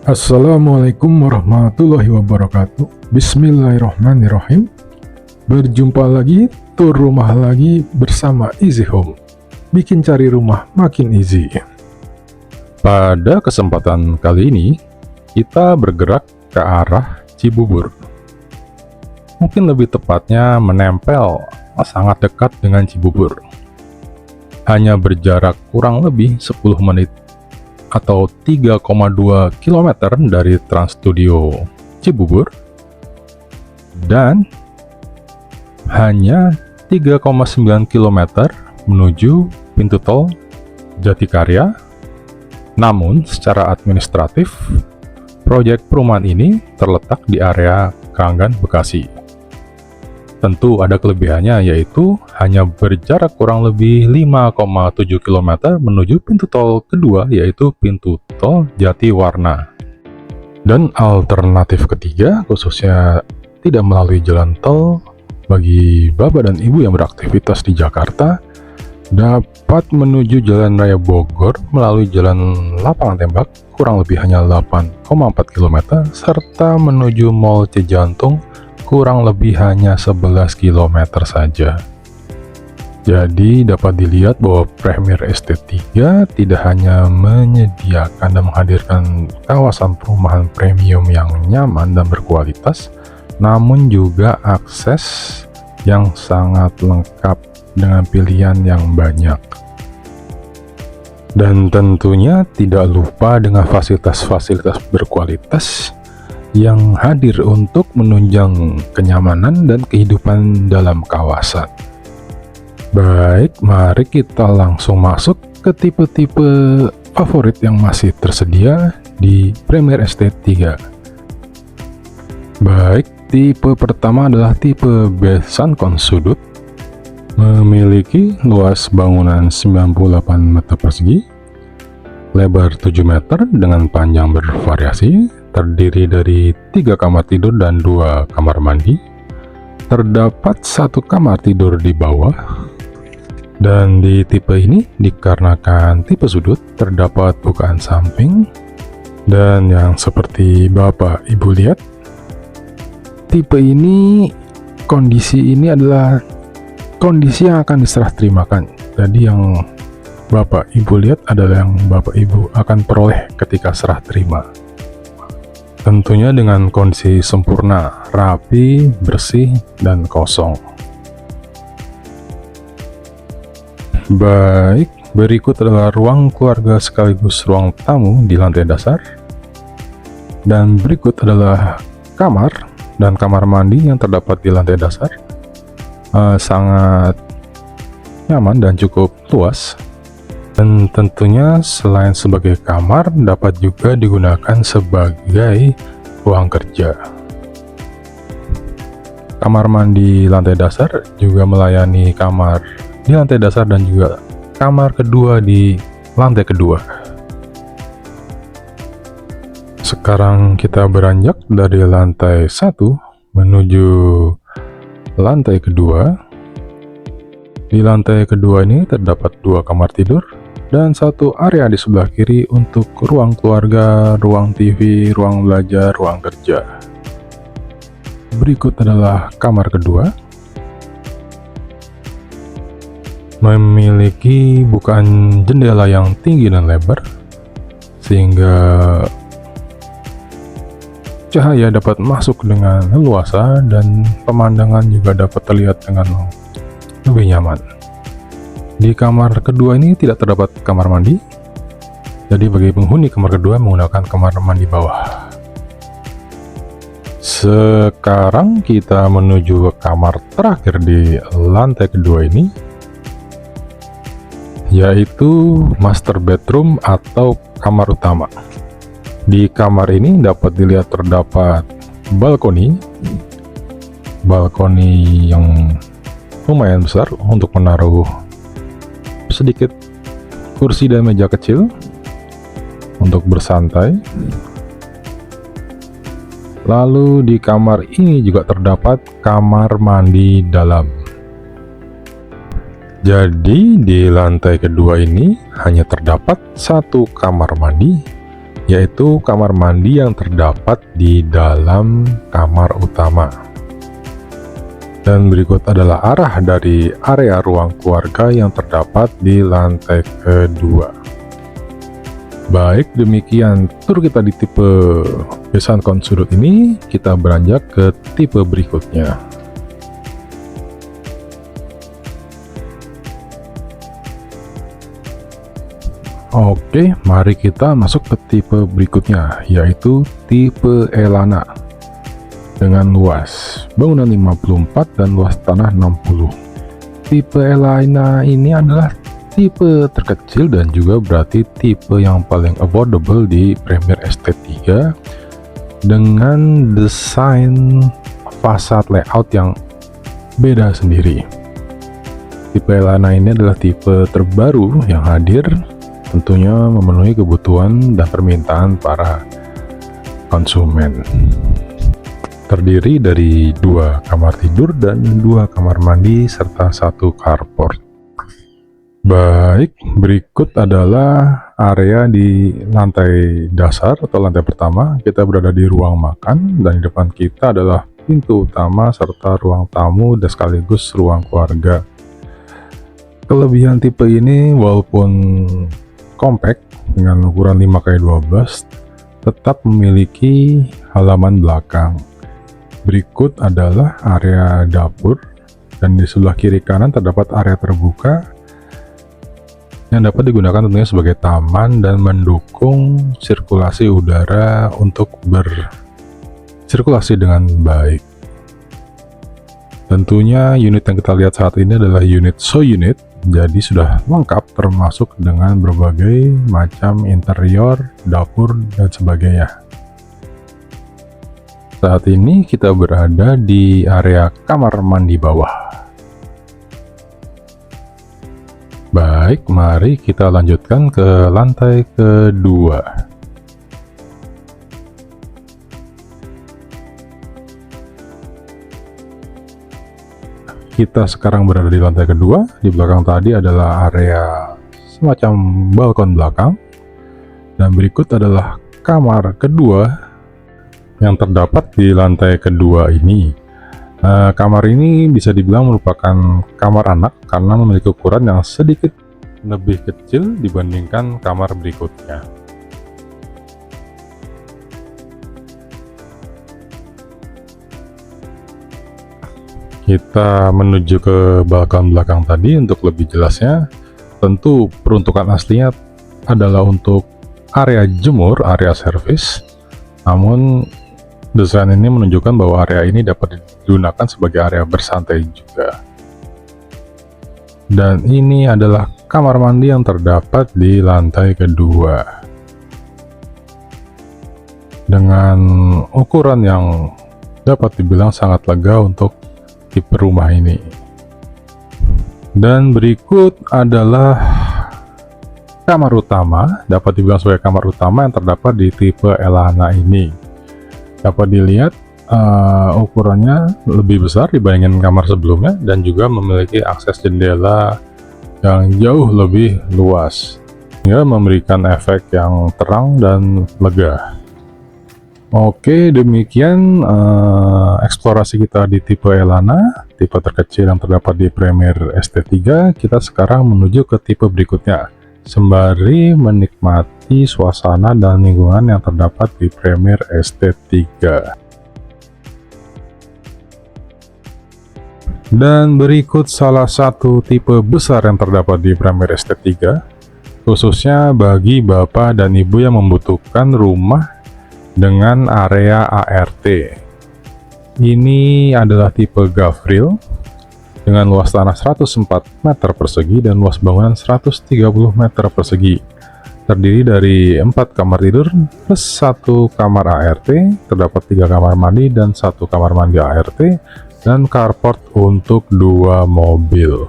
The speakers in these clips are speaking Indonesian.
Assalamualaikum warahmatullahi wabarakatuh. Bismillahirrahmanirrahim. Berjumpa lagi, tur rumah lagi bersama Easy Home. Bikin cari rumah makin easy. Pada kesempatan kali ini, kita bergerak ke arah Cibubur. Mungkin lebih tepatnya menempel sangat dekat dengan Cibubur. Hanya berjarak kurang lebih 10 menit atau 3,2 km dari Trans Studio Cibubur dan hanya 3,9 km menuju pintu tol Jatikarya. Namun secara administratif, proyek perumahan ini terletak di area Kranggan, Bekasi. Tentu ada kelebihannya, yaitu hanya berjarak kurang lebih 5,7 km menuju pintu tol kedua, yaitu pintu tol Jatiwarna. Dan alternatif ketiga, khususnya tidak melalui jalan tol, bagi bapak dan ibu yang beraktivitas di Jakarta, dapat menuju Jalan Raya Bogor melalui Jalan Lapangan Tembak, kurang lebih hanya 8,4 km, serta menuju Mall Cijantung, kurang lebih hanya 11 km saja. Jadi dapat dilihat bahwa Premier Estate 3 tidak hanya menyediakan dan menghadirkan kawasan perumahan premium yang nyaman dan berkualitas, namun juga akses yang sangat lengkap dengan pilihan yang banyak. Dan tentunya tidak lupa dengan fasilitas-fasilitas berkualitas yang hadir untuk menunjang kenyamanan dan kehidupan dalam kawasan. Baik, mari kita langsung masuk ke tipe-tipe favorit yang masih tersedia di Premier Estate 3. Baik, tipe pertama adalah tipe besan konsudut, memiliki luas bangunan 98 meter persegi, lebar 7 meter dengan panjang bervariasi, terdiri dari 3 kamar tidur dan 2 kamar mandi. Terdapat 1 kamar tidur di bawah. Dan di tipe ini, dikarenakan tipe sudut, terdapat bukaan samping. Dan yang seperti Bapak Ibu lihat, tipe ini, kondisi ini adalah kondisi yang akan diserah terimakan. Jadi yang Bapak Ibu lihat adalah yang Bapak Ibu akan peroleh ketika serah terima. Tentunya dengan kondisi sempurna, rapi, bersih, dan kosong. Baik, berikut adalah ruang keluarga sekaligus ruang tamu di lantai dasar. Dan berikut adalah kamar dan kamar mandi yang terdapat di lantai dasar. Sangat nyaman dan cukup luas. Dan tentunya selain sebagai kamar, dapat juga digunakan sebagai ruang kerja. Kamar mandi lantai dasar juga melayani kamar di lantai dasar dan juga kamar kedua di lantai kedua. Sekarang kita beranjak dari lantai 1 menuju lantai kedua. Di lantai kedua ini terdapat 2 kamar tidur dan 1 area di sebelah kiri untuk ruang keluarga, ruang TV, ruang belajar, ruang kerja. Berikut adalah kamar kedua. Memiliki bukaan jendela yang tinggi dan lebar, sehingga cahaya dapat masuk dengan leluasa dan pemandangan juga dapat terlihat dengan lebih nyaman. Di kamar kedua ini tidak terdapat kamar mandi, jadi bagi penghuni kamar kedua menggunakan kamar mandi bawah. Sekarang kita menuju ke kamar terakhir di lantai kedua ini, yaitu master bedroom atau kamar utama. Di kamar ini dapat dilihat terdapat balkoni yang lumayan besar untuk menaruh sedikit kursi dan meja kecil untuk bersantai. Lalu di kamar ini juga terdapat kamar mandi dalam. Jadi di lantai kedua ini hanya terdapat 1 kamar mandi yaitu kamar mandi yang terdapat di dalam kamar utama. Dan berikut adalah arah dari area ruang keluarga yang terdapat di lantai kedua. Baik, demikian tur kita di tipe Besan Konsudut ini. Kita beranjak ke tipe berikutnya. Oke, mari kita masuk ke tipe berikutnya, yaitu tipe Elana dengan luas bangunan 54 dan luas tanah 60. Tipe Elana ini adalah tipe terkecil dan juga berarti tipe yang paling affordable di Premier Estate 3 dengan desain fasad layout yang beda sendiri. Tipe Elana ini adalah tipe terbaru yang hadir, tentunya memenuhi kebutuhan dan permintaan para konsumen. Terdiri dari 2 kamar tidur dan 2 kamar mandi serta 1 carport. Baik, berikut adalah area di lantai dasar atau lantai pertama. Kita berada di ruang makan dan di depan kita adalah pintu utama serta ruang tamu dan sekaligus ruang keluarga. Kelebihan tipe ini walaupun compact dengan ukuran 5x12 tetap memiliki halaman belakang. Berikut adalah area dapur dan di sebelah kiri kanan terdapat area terbuka yang dapat digunakan tentunya sebagai taman dan mendukung sirkulasi udara untuk bersirkulasi dengan baik. Tentunya unit yang kita lihat saat ini adalah unit show unit. Jadi sudah lengkap termasuk dengan berbagai macam interior, dapur, dan sebagainya. Saat ini kita berada di area kamar mandi bawah. Baik, mari kita lanjutkan ke lantai kedua. Kita sekarang berada di lantai kedua. Di belakang tadi adalah area semacam balkon belakang. Dan berikut adalah kamar kedua yang terdapat di lantai kedua ini. Kamar ini bisa dibilang merupakan kamar anak karena memiliki ukuran yang sedikit lebih kecil dibandingkan kamar berikutnya. Kita menuju ke balkon belakang tadi. Untuk lebih jelasnya, tentu peruntukan aslinya adalah untuk area jemur, area servis. Namun desain ini menunjukkan bahwa area ini dapat digunakan sebagai area bersantai juga. Dan ini adalah kamar mandi yang terdapat di lantai kedua dengan ukuran yang dapat dibilang sangat lega untuk tipe rumah ini. Dan berikut adalah kamar utama, dapat dibilang sebagai kamar utama yang terdapat di tipe Elana ini. Dapat dilihat ukurannya lebih besar dibandingkan kamar sebelumnya dan juga memiliki akses jendela yang jauh lebih luas, hingga memberikan efek yang terang dan lega. Oke, demikian eksplorasi kita di tipe Elana, tipe terkecil yang terdapat di Premier Estate 3. Kita sekarang menuju ke tipe berikutnya, sembari menikmati suasana dan lingkungan yang terdapat di Premier Estate 3. Dan berikut salah satu tipe besar yang terdapat di Premier Estate 3, khususnya bagi bapak dan ibu yang membutuhkan rumah dengan area ART. Ini adalah tipe Gavril dengan luas tanah 104 meter persegi dan luas bangunan 130 meter persegi. Terdiri dari 4 kamar tidur plus 1 kamar ART, terdapat 3 kamar mandi dan 1 kamar mandi ART, dan carport untuk 2 mobil.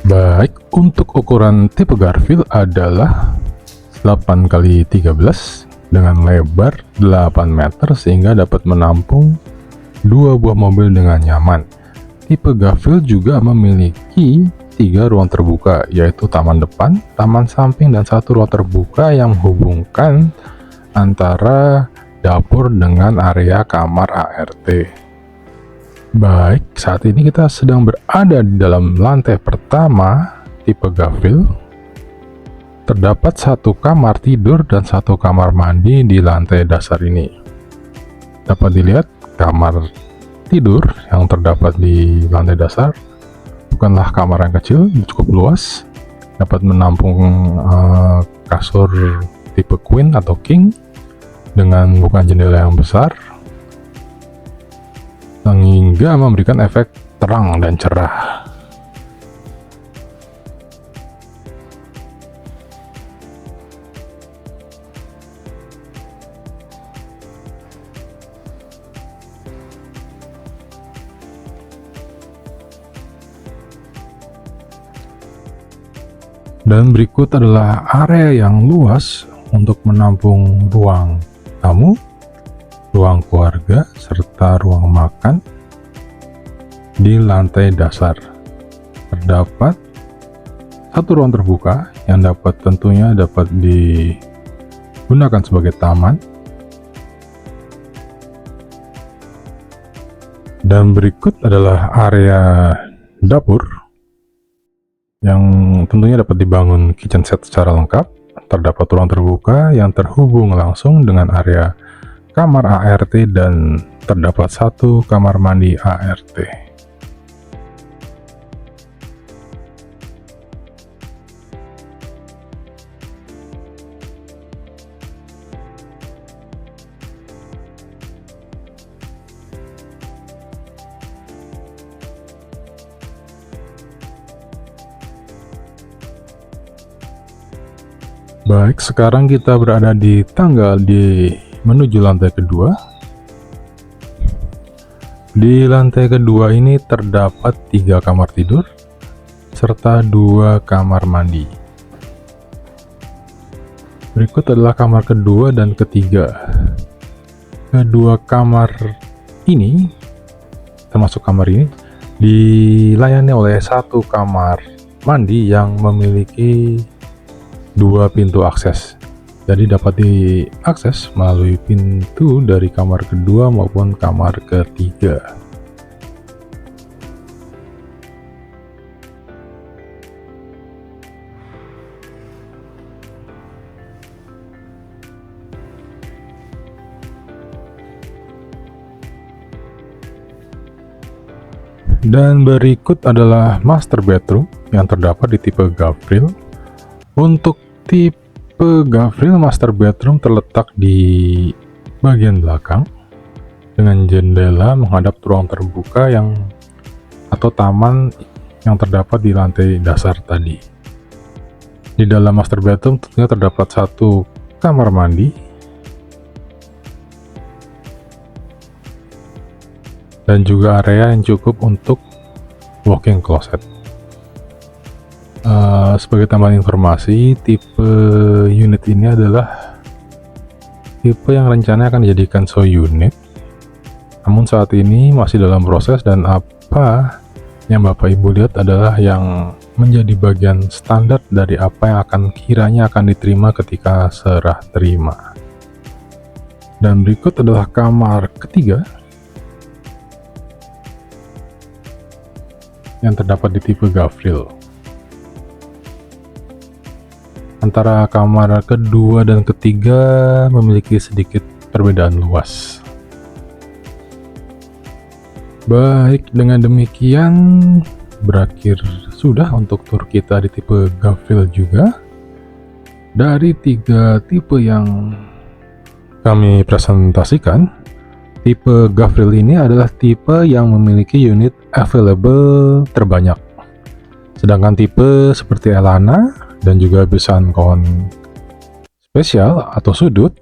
Baik, untuk ukuran tipe Gavril adalah 8x13 dengan lebar 8 meter sehingga dapat menampung 2 buah mobil dengan nyaman. Tipe Gavril juga memiliki 3 ruang terbuka, yaitu taman depan, taman samping, dan 1 ruang terbuka yang menghubungkan antara dapur dengan area kamar ART. Baik, saat ini kita sedang berada di dalam lantai pertama tipe Gavril. Terdapat 1 kamar tidur dan 1 kamar mandi di lantai dasar ini. Dapat dilihat kamar tidur yang terdapat di lantai dasar bukanlah kamar yang kecil, cukup luas, dapat menampung kasur tipe queen atau king dengan bukan jendela yang besar, sehingga memberikan efek terang dan cerah. Dan berikut adalah area yang luas untuk menampung ruang tamu, ruang keluarga, serta ruang makan di lantai dasar. Terdapat 1 ruang terbuka yang tentunya dapat digunakan sebagai taman. Dan berikut adalah area dapur yang tentunya dapat dibangun kitchen set secara lengkap. Terdapat ruang terbuka yang terhubung langsung dengan area kamar ART dan terdapat 1 kamar mandi ART. Baik, sekarang kita berada di menuju lantai kedua. Di lantai kedua ini terdapat 3 kamar tidur serta 2 kamar mandi. Berikut adalah kamar kedua dan ketiga. Kedua kamar ini, termasuk kamar ini, dilayani oleh 1 kamar mandi yang memiliki 2 pintu akses. Jadi dapat diakses melalui pintu dari kamar kedua maupun kamar ketiga. Dan berikut adalah master bedroom yang terdapat di tipe Gavril. Untuk tipe Gavril, master bedroom terletak di bagian belakang dengan jendela menghadap ruang terbuka atau taman yang terdapat di lantai dasar tadi. Di dalam master bedroom tentunya terdapat 1 kamar mandi dan juga area yang cukup untuk walk-in closet. Sebagai tambahan informasi, tipe unit ini adalah tipe yang rencananya akan dijadikan show unit, namun saat ini masih dalam proses, dan apa yang Bapak Ibu lihat adalah yang menjadi bagian standar dari apa yang kiranya akan diterima ketika serah terima. Dan berikut adalah kamar ketiga yang terdapat di tipe Gavril. Antara kamar kedua dan ketiga memiliki sedikit perbedaan luas. Baik, dengan demikian berakhir sudah untuk tour kita di tipe Gavril juga. Dari 3 tipe yang kami presentasikan, tipe Gavril ini adalah tipe yang memiliki unit available terbanyak. Sedangkan tipe seperti Elana dan juga Besan Kohn spesial atau sudut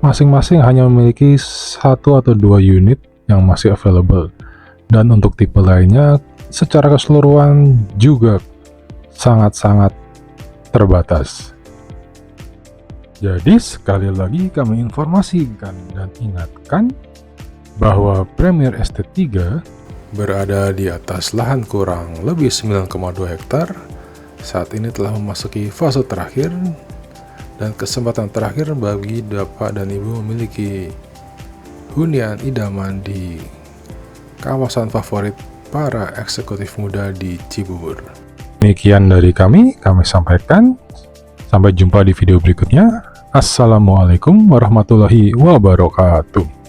masing-masing hanya memiliki 1 atau 2 unit yang masih available, dan untuk tipe lainnya secara keseluruhan juga sangat-sangat terbatas. Jadi sekali lagi kami informasikan dan ingatkan bahwa Premier Estate 3 Berada di atas lahan kurang lebih 9,2 hektar, saat ini telah memasuki fase terakhir dan kesempatan terakhir bagi Bapak dan Ibu memiliki hunian idaman di kawasan favorit para eksekutif muda di Cibubur. Demikian dari kami sampaikan. Sampai jumpa di video berikutnya. Assalamualaikum warahmatullahi wabarakatuh.